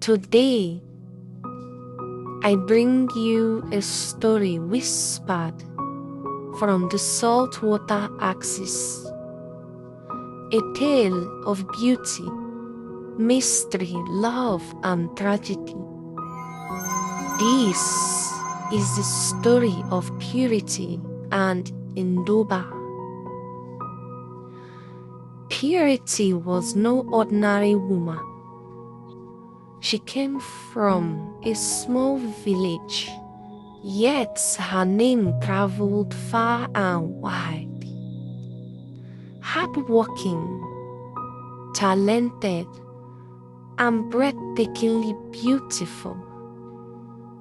Today, I bring you a story whispered from the saltwater axis, a tale of beauty, mystery, love, and tragedy. This is the story of Purity and Indoba. Purity was no ordinary woman. She came from a small village, yet her name traveled far and wide. Hardworking, talented, and breathtakingly beautiful,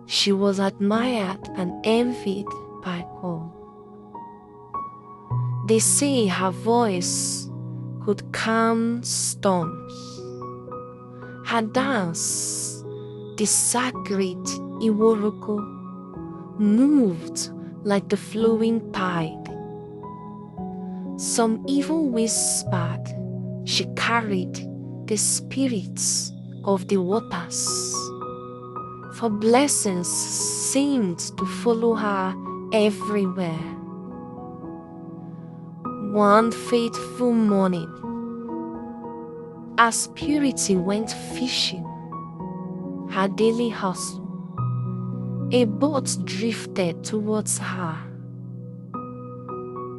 she was admired and envied by all. They say her voice could calm storms. Her dance, the sacred Iworoko, moved like the flowing tide. Some even whispered she carried the spirits of the waters, for blessings seemed to follow her everywhere. One fateful morning, as Purity went fishing, her daily hustle, a boat drifted towards her.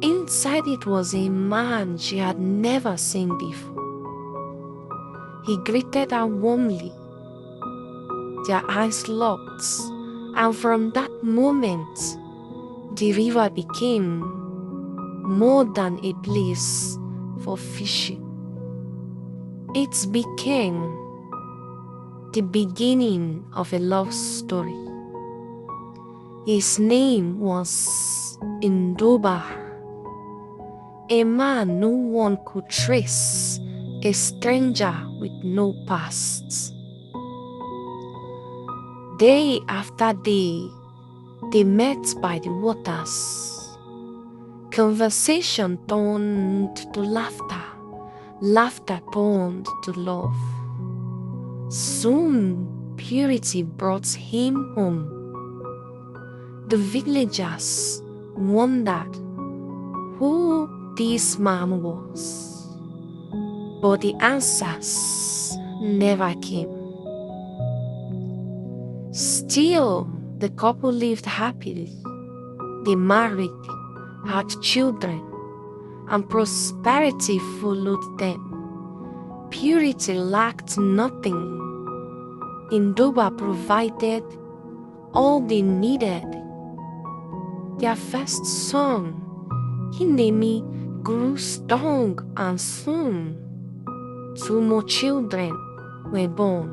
Inside it was a man she had never seen before. He greeted her warmly. Their eyes locked, and from that moment, the river became more than a place for fishing. It became the beginning of a love story. His name was Indoba, a man no one could trace, a stranger with no past. Day after day, they met by the waters. Conversation turned to laughter. Laughter turned to love. Soon, Purity brought him home. The villagers wondered who this man was, but the answers never came. Still, the couple lived happily. They married, had children, and prosperity followed them. Purity lacked nothing. Indoba provided all they needed. Their first son, Inemi, grew strong, and soon 2 more children were born.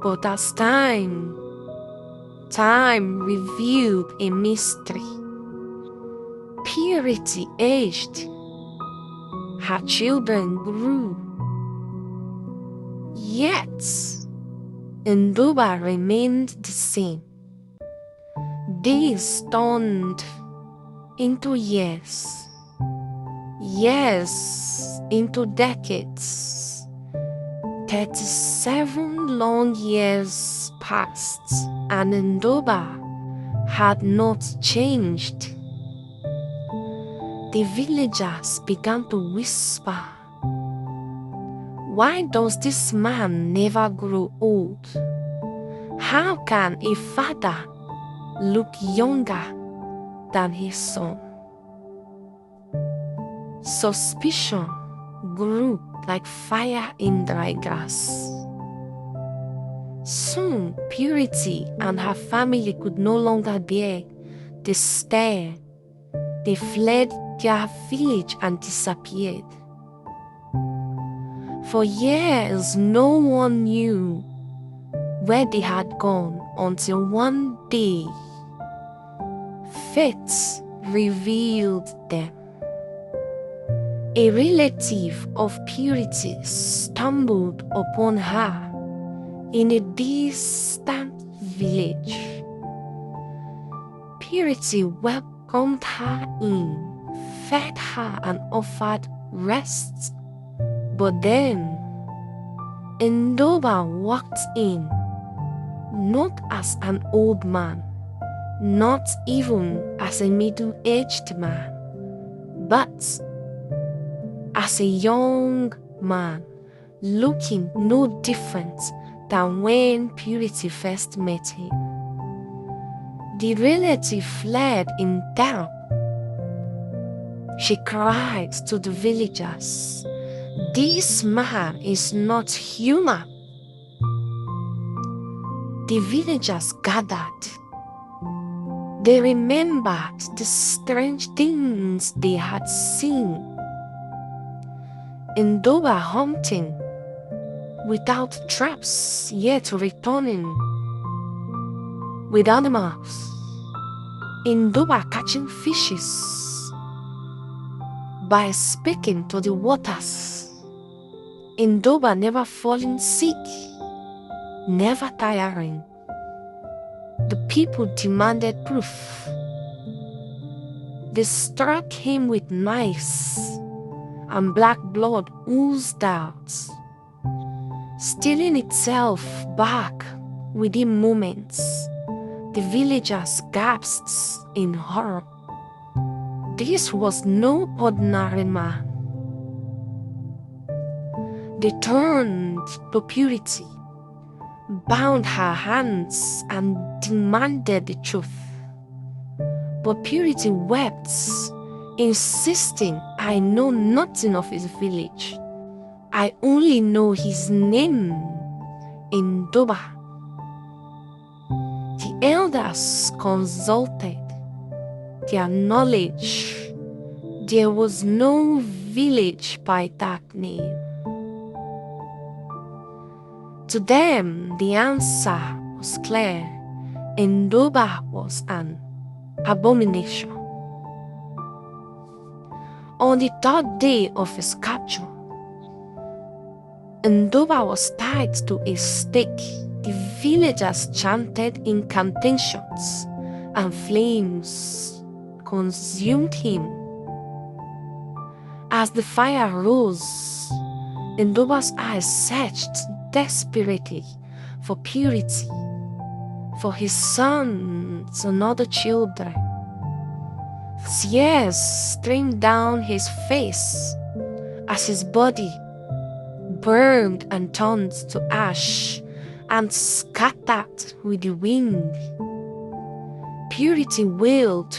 But as time revealed a mystery. Purity aged. Her children grew. Yet, Indoba remained the same. Days turned into years. Years into decades. 37 long years passed, and Indoba had not changed. The villagers began to whisper, "Why does this man never grow old? How can a father look younger than his son?" Suspicion grew like fire in dry grass. Soon, Purity and her family could no longer bear the stare. They fled their village and disappeared. For years, no one knew where they had gone until one day, fate revealed them. A relative of Purity stumbled upon her in a distant village. Purity welcomed her in, fed her, and offered rest. But then Indoba walked in, not as an old man, not even as a middle-aged man, but as a young man, looking no different than when Purity first met him. The relative fled in terror. She cried to the villagers, "This man is not human." The villagers gathered. They remembered the strange things they had seen. Indoba hunting without traps, yet returning with animals. Indoba catching fishes by speaking to the waters. Indoba never falling sick, never tiring. The people demanded proof. They struck him with knives, and black blood oozed out, stealing itself back within moments. The villagers gasped in horror. This was no ordinary man. They turned to Purity, bound her hands, and demanded the truth. But Purity wept, insisting, "I know nothing of his village. I only know his name, Indoba." The elders consulted their knowledge. There was no village by that name. To them, the answer was clear. Indoba was an abomination. On the third day of his capture, Indoba was tied to a stake. The villagers chanted incantations, and flames consumed him. As the fire rose, Indoba's eyes searched desperately for Purity, for his sons and other children. Tears streamed down his face as his body burned and turned to ash and scattered with the wind. Purity wailed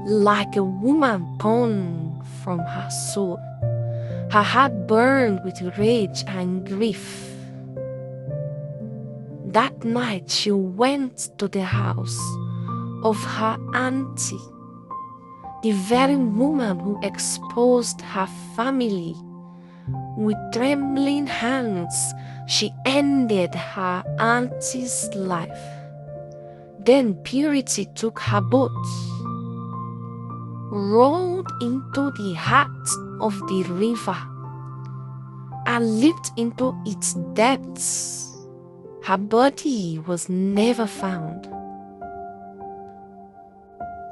like a woman torn from her soul. Her heart burned with rage and grief. That night she went to the house of her auntie, the very woman who exposed her family. With trembling hands, she ended her auntie's life. Then Purity took her boat, rolled into the heart of the river, and leaped into its depths. Her body was never found.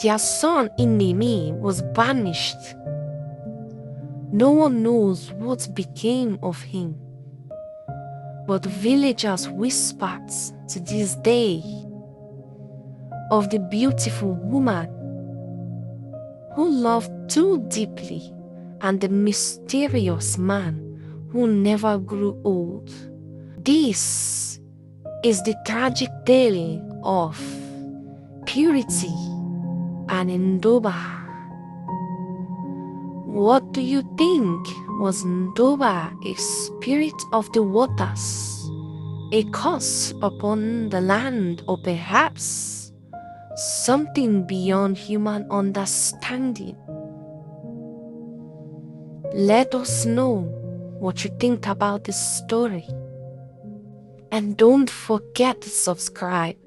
Their son Inemi was banished. No one knows what became of him, but villagers whispered to this day of the beautiful woman who loved too deeply and the mysterious man who never grew old. This is the tragic tale of Purity and Indoba. What do you think? Was Indoba a spirit of the waters, a curse upon the land, or perhaps something beyond human understanding? Let us know what you think about this story. And don't forget to subscribe.